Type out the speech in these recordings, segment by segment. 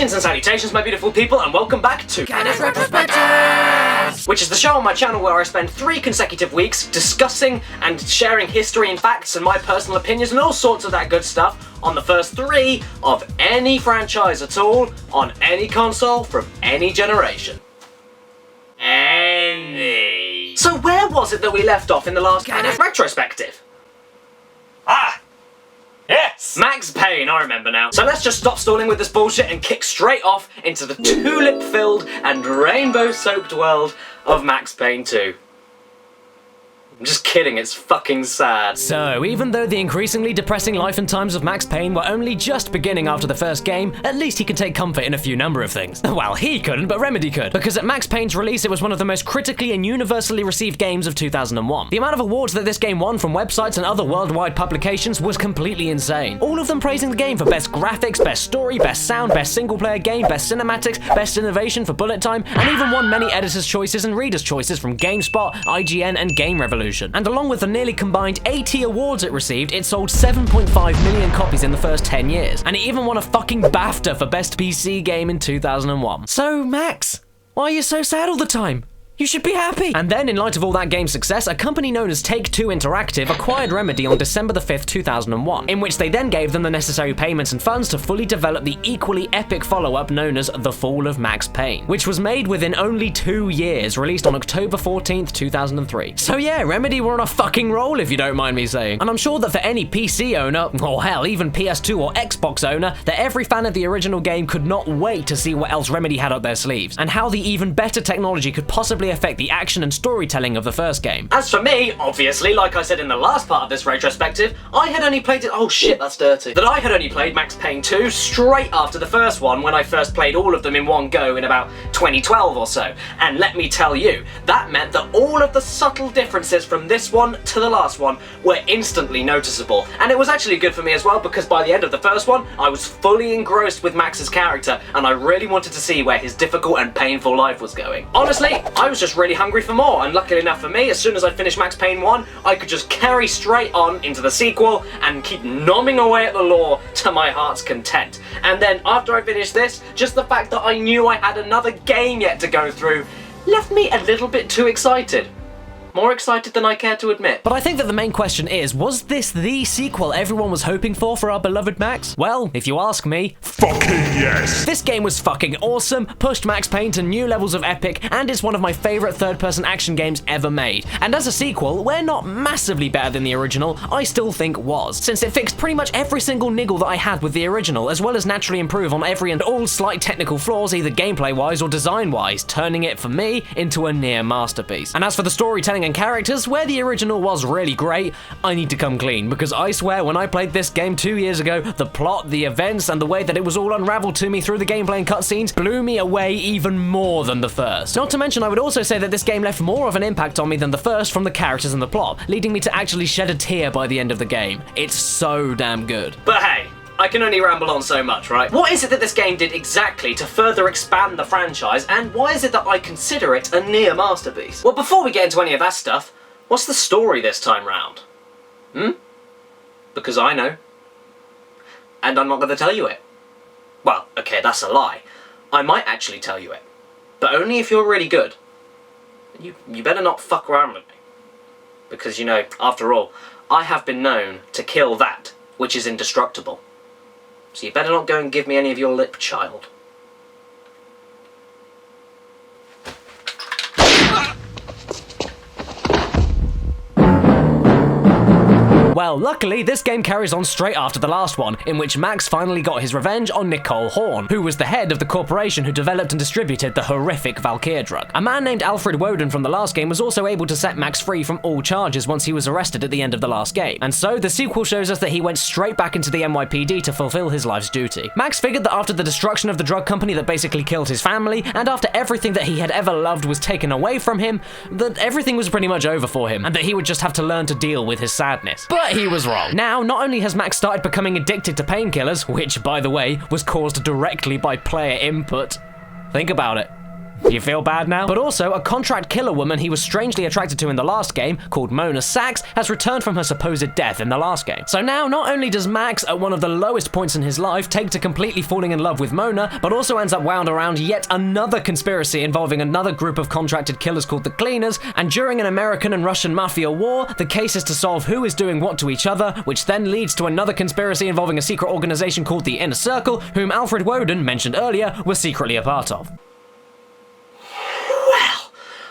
Greetings and salutations, my beautiful people, and welcome back to Caddy's Retrospectives, which is the show on my channel where I spend 3 consecutive weeks discussing and sharing history and facts and my personal opinions and all sorts of that good stuff on the first 3 of any franchise at all, on any console, from any generation. Any. So where was it that we left off in the last Caddy's Retrospective? Yes! Max Payne, I remember now. So let's just stop stalling with this bullshit and kick straight off into the tulip-filled and rainbow-soaked world of Max Payne 2. I'm just kidding, it's fucking sad. So, even though the increasingly depressing life and times of Max Payne were only just beginning after the first game, at least he could take comfort in a few number of things. Well, he couldn't, but Remedy could, because at Max Payne's release it was one of the most critically and universally received games of 2001. The amount of awards that this game won from websites and other worldwide publications was completely insane. All of them praising the game for best graphics, best story, best sound, best single-player game, best cinematics, best innovation for bullet time, and even won many editors' choices and readers' choices from GameSpot, IGN, and Game Revolution. And along with the nearly combined 80 awards it received, it sold 7.5 million copies in the first 10 years. And it even won a fucking BAFTA for Best PC Game in 2001. So, Max, why are you so sad all the time? You should be happy! And then, in light of all that game's success, a company known as Take-Two Interactive acquired Remedy on December the 5th, 2001, in which they then gave them the necessary payments and funds to fully develop the equally epic follow-up known as The Fall of Max Payne, which was made within only 2 years, released on October 14th, 2003. So yeah, Remedy were on a fucking roll, if you don't mind me saying. And I'm sure that for any PC owner, or hell, even PS2 or Xbox owner, that every fan of the original game could not wait to see what else Remedy had up their sleeves, and how the even better technology could possibly affect the action and storytelling of the first game. As for me, obviously, like I said in the last part of this retrospective, I had only played it— oh shit, that's dirty. That I had only played Max Payne 2 straight after the first one when I first played all of them in one go in about 2012 or so. And let me tell you, that meant that all of the subtle differences from this one to the last one were instantly noticeable. And it was actually good for me as well, because by the end of the first one, I was fully engrossed with Max's character and I really wanted to see where his difficult and painful life was going. Honestly, I was just really hungry for more, and luckily enough for me, as soon as I finished Max Payne 1, I could just carry straight on into the sequel and keep nomming away at the lore to my heart's content. And then after I finished this, just the fact that I knew I had another game yet to go through left me a little bit too excited. More excited than I care to admit. But I think that the main question is, was this the sequel everyone was hoping for our beloved Max? Well, if you ask me, fucking yes! This game was fucking awesome, pushed Max Payne to new levels of epic, and is one of my favorite third-person action games ever made. And as a sequel, where not massively better than the original, I still think was, since it fixed pretty much every single niggle that I had with the original, as well as naturally improve on every and all slight technical flaws, either gameplay-wise or design-wise, turning it, for me, into a near masterpiece. And as for the storytelling and characters, where the original was really great, I need to come clean, because I swear when I played this game 2 years ago, the plot, the events, and the way that it was all unraveled to me through the gameplay and cutscenes blew me away even more than the first. Not to mention, I would also say that this game left more of an impact on me than the first from the characters and the plot, leading me to actually shed a tear by the end of the game. It's so damn good. But hey, I can only ramble on so much, right? What is it that this game did exactly to further expand the franchise, and why is it that I consider it a near masterpiece? Well, before we get into any of that stuff, what's the story this time round? Because I know. And I'm not going to tell you it. Well, okay, that's a lie. I might actually tell you it. But only if you're really good. You better not fuck around with me. Because, you know, after all, I have been known to kill that which is indestructible. So you better not go and give me any of your lip, child. Well, luckily, this game carries on straight after the last one, in which Max finally got his revenge on Nicole Horn, who was the head of the corporation who developed and distributed the horrific Valkyr drug. A man named Alfred Woden from the last game was also able to set Max free from all charges once he was arrested at the end of the last game, and so the sequel shows us that he went straight back into the NYPD to fulfill his life's duty. Max figured that after the destruction of the drug company that basically killed his family, and after everything that he had ever loved was taken away from him, that everything was pretty much over for him, and that he would just have to learn to deal with his sadness. But he was wrong. Now, not only has Max started becoming addicted to painkillers, which, by the way, was caused directly by player input. Think about it. You feel bad now? But also, a contract killer woman he was strangely attracted to in the last game, called Mona Sachs, has returned from her supposed death in the last game. So now, not only does Max, at one of the lowest points in his life, take to completely falling in love with Mona, but also ends up wound around yet another conspiracy involving another group of contracted killers called the Cleaners, and during an American and Russian mafia war, the case is to solve who is doing what to each other, which then leads to another conspiracy involving a secret organization called the Inner Circle, whom Alfred Woden, mentioned earlier, was secretly a part of.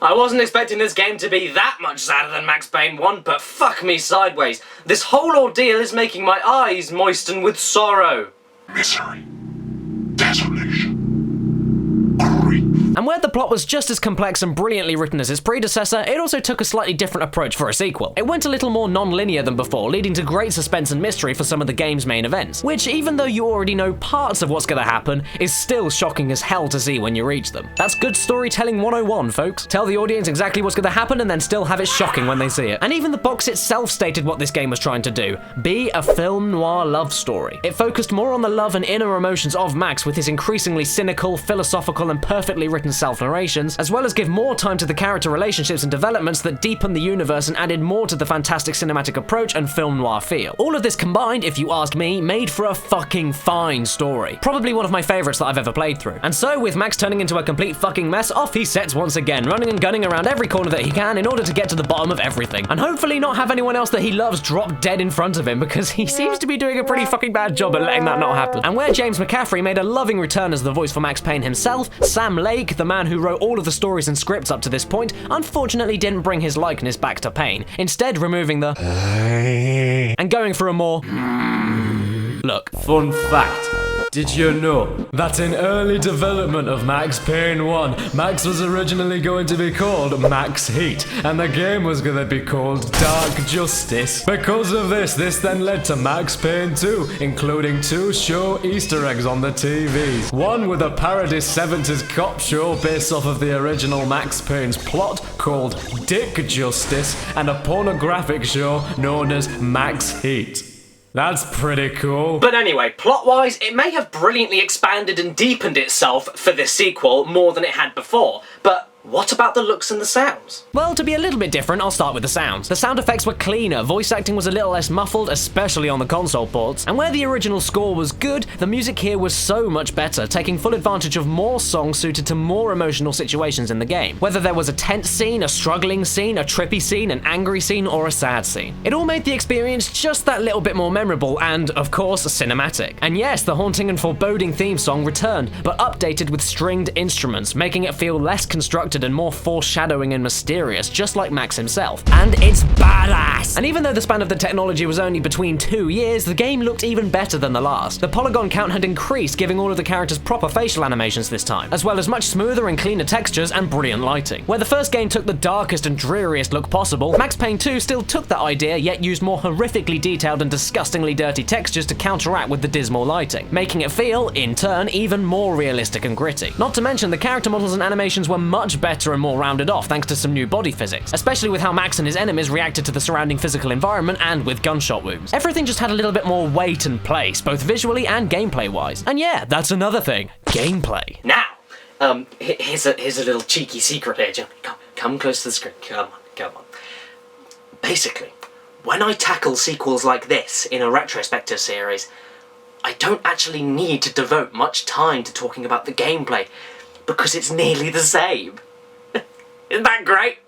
I wasn't expecting this game to be that much sadder than Max Payne 1, but fuck me sideways. This whole ordeal is making my eyes moisten with sorrow. Misery. Desolation. Grief. And where the plot was just as complex and brilliantly written as its predecessor, it also took a slightly different approach for a sequel. It went a little more non-linear than before, leading to great suspense and mystery for some of the game's main events, which, even though you already know parts of what's gonna happen, is still shocking as hell to see when you reach them. That's good storytelling 101, folks. Tell the audience exactly what's gonna happen and then still have it shocking when they see it. And even the box itself stated what this game was trying to do: be a film noir love story. It focused more on the love and inner emotions of Max with his increasingly cynical, philosophical, and perfectly written self-narrations, as well as give more time to the character relationships and developments that deepen the universe and added more to the fantastic cinematic approach and film noir feel. All of this combined, if you ask me, made for a fucking fine story. Probably one of my favorites that I've ever played through. And so, with Max turning into a complete fucking mess, off he sets once again, running and gunning around every corner that he can in order to get to the bottom of everything. And hopefully not have anyone else that he loves drop dead in front of him, because he seems to be doing a pretty fucking bad job at letting that not happen. And where James McCaffrey made a loving return as the voice for Max Payne himself, Sam Lake, the man who wrote all of the stories and scripts up to this point, unfortunately didn't bring his likeness back to Payne, instead removing the and going for a more look. Fun fact. Did you know that in early development of Max Payne 1, Max was originally going to be called Max Heat, and the game was going to be called Dark Justice? Because of this then led to Max Payne 2, including 2 show Easter eggs on the TV. One with a parody 70s cop show based off of the original Max Payne's plot called Dick Justice, and a pornographic show known as Max Heat. That's pretty cool. But anyway, plot-wise, it may have brilliantly expanded and deepened itself for this sequel more than it had before, but what about the looks and the sounds? Well, to be a little bit different, I'll start with the sounds. The sound effects were cleaner, voice acting was a little less muffled, especially on the console ports, and where the original score was good, the music here was so much better, taking full advantage of more songs suited to more emotional situations in the game. Whether there was a tense scene, a struggling scene, a trippy scene, an angry scene, or a sad scene. It all made the experience just that little bit more memorable and, of course, cinematic. And yes, the haunting and foreboding theme song returned, but updated with stringed instruments, making it feel less constructed and more foreshadowing and mysterious, just like Max himself. And it's badass! And even though the span of the technology was only between 2 years, the game looked even better than the last. The polygon count had increased, giving all of the characters proper facial animations this time, as well as much smoother and cleaner textures and brilliant lighting. Where the first game took the darkest and dreariest look possible, Max Payne 2 still took that idea, yet used more horrifically detailed and disgustingly dirty textures to counteract with the dismal lighting, making it feel, in turn, even more realistic and gritty. Not to mention, the character models and animations were much better and more rounded off thanks to some new body physics, especially with how Max and his enemies reacted to the surrounding physical environment and with gunshot wounds. Everything just had a little bit more weight and place, both visually and gameplay-wise. And yeah, that's another thing. Gameplay. Now, here's a little cheeky secret here, Johnny. Come close to the screen. Come on. Basically, when I tackle sequels like this in a retrospective series, I don't actually need to devote much time to talking about the gameplay, because it's nearly the same. Isn't that great?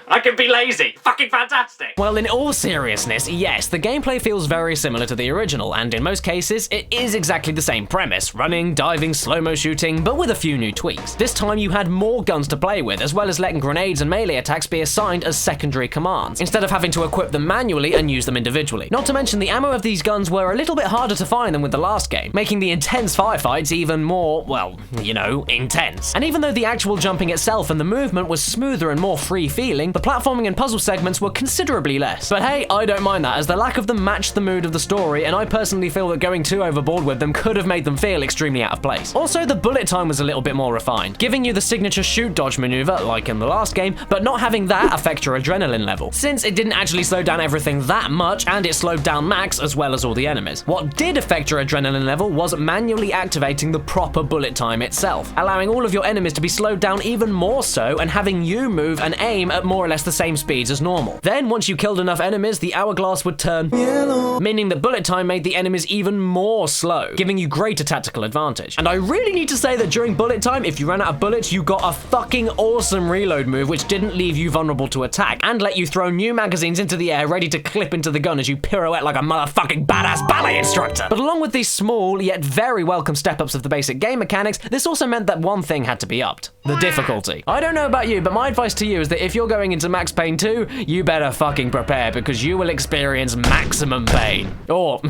I can be lazy. Fucking fantastic. Well, in all seriousness, yes, the gameplay feels very similar to the original, and in most cases, it is exactly the same premise: running, diving, slow-mo shooting, but with a few new tweaks. This time you had more guns to play with, as well as letting grenades and melee attacks be assigned as secondary commands, instead of having to equip them manually and use them individually. Not to mention, the ammo of these guns were a little bit harder to find than with the last game, making the intense firefights even more, well, you know, intense. And even though the actual jumping itself and the movement was smoother and more free-feeling, feeling, the platforming and puzzle segments were considerably less. But hey, I don't mind that, as the lack of them matched the mood of the story, and I personally feel that going too overboard with them could have made them feel extremely out of place. Also, the bullet time was a little bit more refined, giving you the signature shoot-dodge maneuver, like in the last game, but not having that affect your adrenaline level, since it didn't actually slow down everything that much, and it slowed down Max as well as all the enemies. What did affect your adrenaline level was manually activating the proper bullet time itself, allowing all of your enemies to be slowed down even more so, and having you move and aim at more or less the same speeds as normal. Then, once you killed enough enemies, the hourglass would turn yellow, meaning that bullet time made the enemies even more slow, giving you greater tactical advantage. And I really need to say that during bullet time, if you ran out of bullets, you got a fucking awesome reload move which didn't leave you vulnerable to attack, and let you throw new magazines into the air ready to clip into the gun as you pirouette like a motherfucking badass ballet instructor. But along with these small, yet very welcome step-ups of the basic game mechanics, this also meant that one thing had to be upped: the difficulty. I don't know about you, but my advice to you is that if you're going into Max Payne 2, you better fucking prepare, because you will experience maximum pain. Or,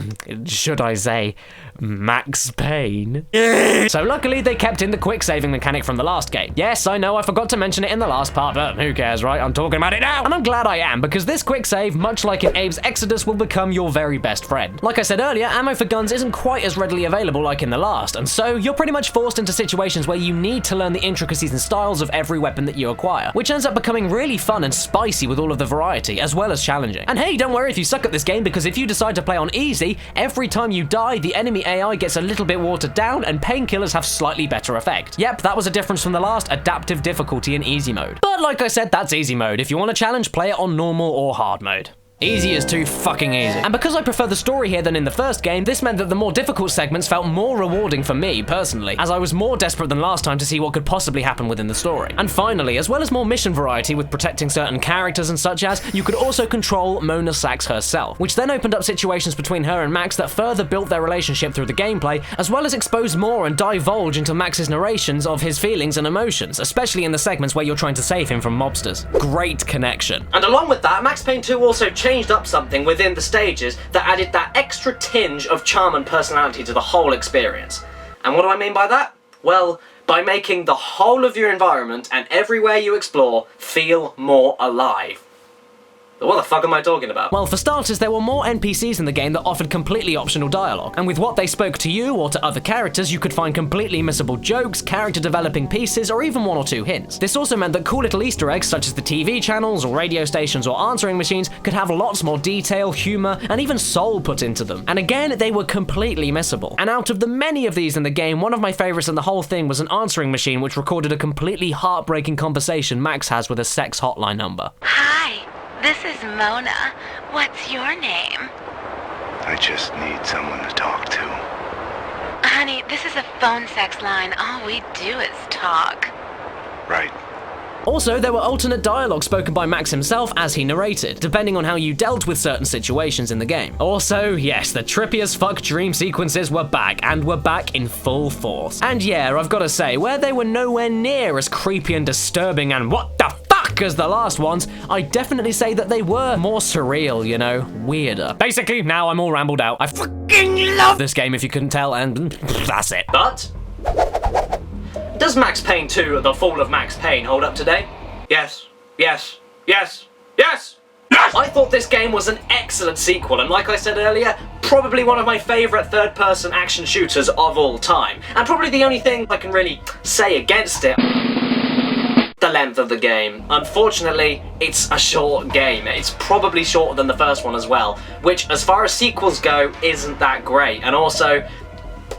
should I say, Max Payne. So luckily they kept in the quick saving mechanic from the last game. Yes, I know I forgot to mention it in the last part, but who cares, right? I'm talking about it now! And I'm glad I am, because this quick save, much like in Abe's Exodus, will become your very best friend. Like I said earlier, ammo for guns isn't quite as readily available like in the last, and so you're pretty much forced into situations where you need to learn the intricacies and styles of every weapon that you acquire, which ends up becoming really fun and spicy with all of the variety, as well as challenging. And hey, don't worry if you suck at this game, because if you decide to play on easy, every time you die, the enemy AI gets a little bit watered down, and painkillers have slightly better effect. Yep, that was a difference from the last: adaptive difficulty in easy mode. But like I said, that's easy mode. If you want a challenge, play it on normal or hard mode. Easy is too fucking easy. And because I prefer the story here than in the first game, this meant that the more difficult segments felt more rewarding for me, personally, as I was more desperate than last time to see what could possibly happen within the story. And finally, as well as more mission variety with protecting certain characters and such as, you could also control Mona Sachs herself, which then opened up situations between her and Max that further built their relationship through the gameplay, as well as exposed more and divulge into Max's narrations of his feelings and emotions, especially in the segments where you're trying to save him from mobsters. Great connection. And along with that, Max Payne 2 also changed up something within the stages that added that extra tinge of charm and personality to the whole experience. And what do I mean by that? Well, by making the whole of your environment and everywhere you explore feel more alive. What the fuck am I talking about? Well, for starters, there were more NPCs in the game that offered completely optional dialogue, and with what they spoke to you or to other characters, you could find completely missable jokes, character developing pieces, or even one or two hints. This also meant that cool little Easter eggs, such as the TV channels or radio stations or answering machines, could have lots more detail, humor, and even soul put into them. And again, they were completely missable. And out of the many of these in the game, one of my favorites in the whole thing was an answering machine which recorded a completely heartbreaking conversation Max has with a sex hotline number. Hi. This is Mona. What's your name? I just need someone to talk to. Honey, this is a phone sex line. All we do is talk. Right. Also, there were alternate dialogue spoken by Max himself as he narrated, depending on how you dealt with certain situations in the game. Also, yes, the trippy as fuck dream sequences were back, and were back in full force. And yeah, I've gotta say, where they were nowhere near as creepy and disturbing and what the fuck as the last ones, I definitely say that they were more surreal, you know, weirder. Basically, now I'm all rambled out. I fucking love this game if you couldn't tell, and that's it. But does Max Payne 2, The Fall of Max Payne, hold up today? Yes, yes, yes, yes! Yes! I thought this game was an excellent sequel, and like I said earlier, probably one of my favourite third-person action shooters of all time. And probably the only thing I can really say against it: the length of the game. Unfortunately, it's a short game. It's probably shorter than the first one as well, which, as far as sequels go, isn't that great. And also,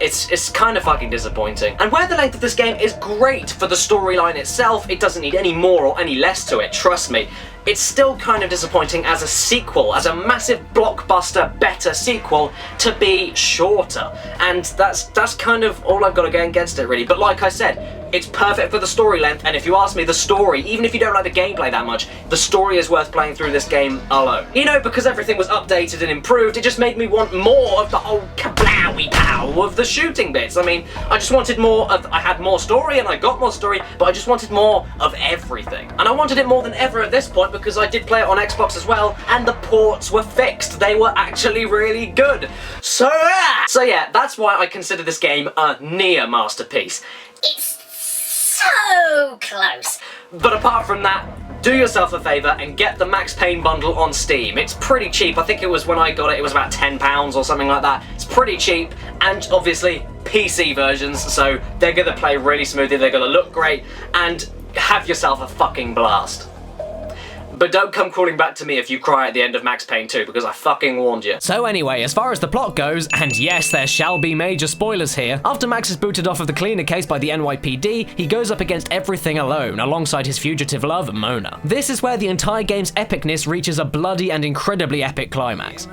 it's kind of fucking disappointing. And where the length of this game is great for the storyline itself, it doesn't need any more or any less to it, trust me. It's still kind of disappointing as a sequel, as a massive blockbuster, better sequel, to be shorter. And that's kind of all I've got to go against it, really. But like I said, it's perfect for the story length, and if you ask me, the story, even if you don't like the gameplay that much, the story is worth playing through this game alone. You know, because everything was updated and improved, it just made me want more of the whole kablowy pow of the shooting bits. I mean, I just wanted more of, I had more story and I got more story, but I just wanted more of everything. And I wanted it more than ever at this point, because I did play it on Xbox as well, and the ports were fixed. They were actually really good. So yeah, that's why I consider this game a near masterpiece. It's so close. But apart from that, do yourself a favour and get the Max Payne bundle on Steam. It's pretty cheap. I think it was, when I got it, it was about £10 or something like that. It's pretty cheap, and obviously PC versions, so they're going to play really smoothly, they're going to look great, and have yourself a fucking blast. But don't come crawling back to me if you cry at the end of Max Payne 2, because I fucking warned you. So anyway, as far as the plot goes, and yes, there shall be major spoilers here, after Max is booted off of the cleaner case by the NYPD, he goes up against everything alone, alongside his fugitive love, Mona. This is where the entire game's epicness reaches a bloody and incredibly epic climax.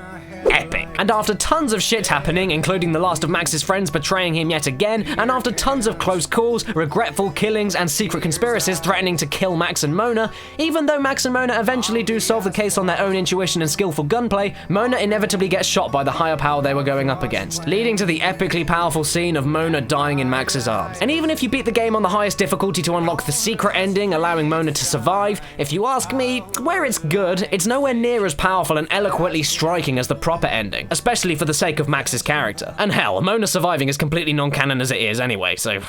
Epic. And after tons of shit happening, including the last of Max's friends betraying him yet again, and after tons of close calls, regretful killings, and secret conspiracies threatening to kill Max and Mona, even though Max and Mona eventually do solve the case on their own intuition and skillful gunplay, Mona inevitably gets shot by the higher power they were going up against, leading to the epically powerful scene of Mona dying in Max's arms. And even if you beat the game on the highest difficulty to unlock the secret ending, allowing Mona to survive, if you ask me, where it's good, it's nowhere near as powerful and eloquently striking as the proper ending, especially for the sake of Max's character. And hell, Mona surviving is completely non-canon as it is anyway, so...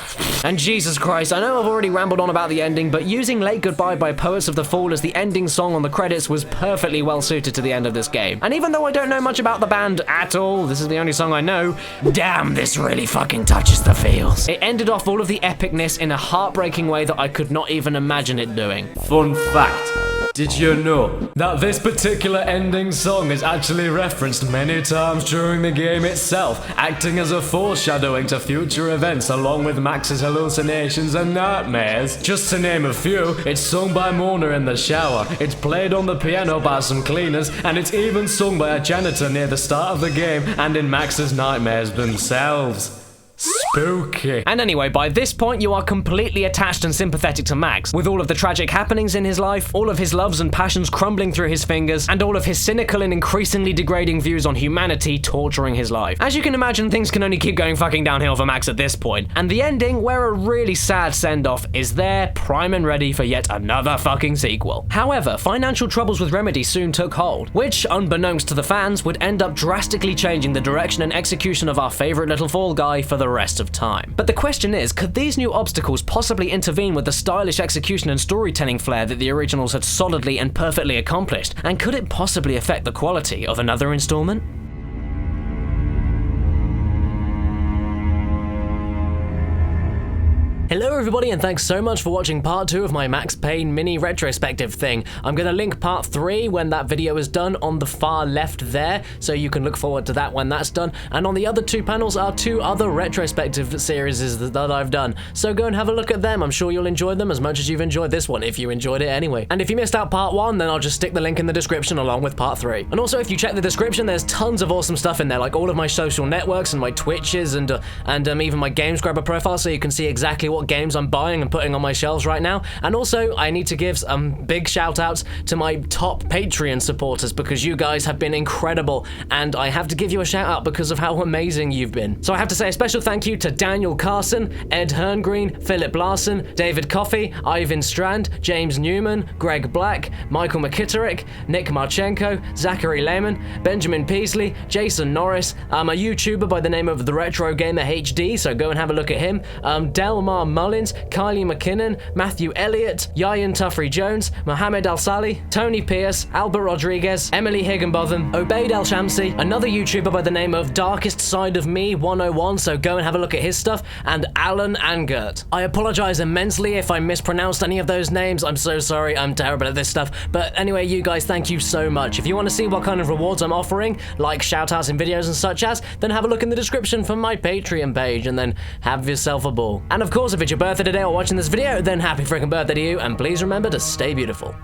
And Jesus Christ, I know I've already rambled on about the ending, but using Late Goodbye by Poets of the Fall as the ending song on the credits was perfectly well suited to the end of this game. And even though I don't know much about the band at all, this is the only song I know, damn, this really fucking touches the feels. It ended off all of the epicness in a heartbreaking way that I could not even imagine it doing. Fun fact. Did you know that this particular ending song is actually referenced many times during the game itself, acting as a foreshadowing to future events along with Max's hallucinations and nightmares? Just to name a few, it's sung by Mona in the shower, it's played on the piano by some cleaners, and it's even sung by a janitor near the start of the game and in Max's nightmares themselves. Spooky. And anyway, by this point you are completely attached and sympathetic to Max, with all of the tragic happenings in his life, all of his loves and passions crumbling through his fingers, and all of his cynical and increasingly degrading views on humanity torturing his life. As you can imagine, things can only keep going fucking downhill for Max at this point, and the ending, where a really sad send-off, is there, prime and ready for yet another fucking sequel. However, financial troubles with Remedy soon took hold, which, unbeknownst to the fans, would end up drastically changing the direction and execution of our favorite little fall guy for the rest of time. But the question is, could these new obstacles possibly intervene with the stylish execution and storytelling flair that the originals had solidly and perfectly accomplished? And could it possibly affect the quality of another installment? Hello everybody, and thanks so much for watching part 2 of my Max Payne mini retrospective thing. I'm going to link part 3 when that video is done on the far left there, so you can look forward to that when that's done. And on the other 2 panels are 2 other retrospective series that I've done, so go and have a look at them. I'm sure you'll enjoy them as much as you've enjoyed this one, if you enjoyed it anyway. And if you missed out part 1, then I'll just stick the link in the description along with part 3. And also, if you check the description, there's tons of awesome stuff in there, like all of my social networks and my Twitches and even my Games Grabber profile, so you can see exactly what games I'm buying and putting on my shelves right now. And also, I need to give some big shout outs to my top Patreon supporters, because you guys have been incredible, and I have to give you a shout out because of how amazing you've been. So I have to say a special thank you to Daniel Carson, Ed Herngreen, Philip Larson, David Coffey, Ivan Strand, James Newman, Greg Black, Michael McKitterick, Nick Marchenko, Zachary Lehman, Benjamin Peasley, Jason Norris, a YouTuber by the name of The Retro Gamer HD, so go and have a look at him, Delmar Mullins, Kylie McKinnon, Matthew Elliott, Yayan Tuffrey Jones, Mohammed Al Sali, Tony Pierce, Albert Rodriguez, Emily Higginbotham, Obaid Al Shamsi, another YouTuber by the name of Darkest Side of Me 101, so go and have a look at his stuff, and Alan Angert. I apologize immensely if I mispronounced any of those names. I'm so sorry, I'm terrible at this stuff. But anyway, you guys, thank you so much. If you want to see what kind of rewards I'm offering, like shoutouts in videos and such as, then have a look in the description for my Patreon page, and then have yourself a ball. And of course, if it's your birthday today or watching this video, then happy freaking birthday to you, and please remember to stay beautiful.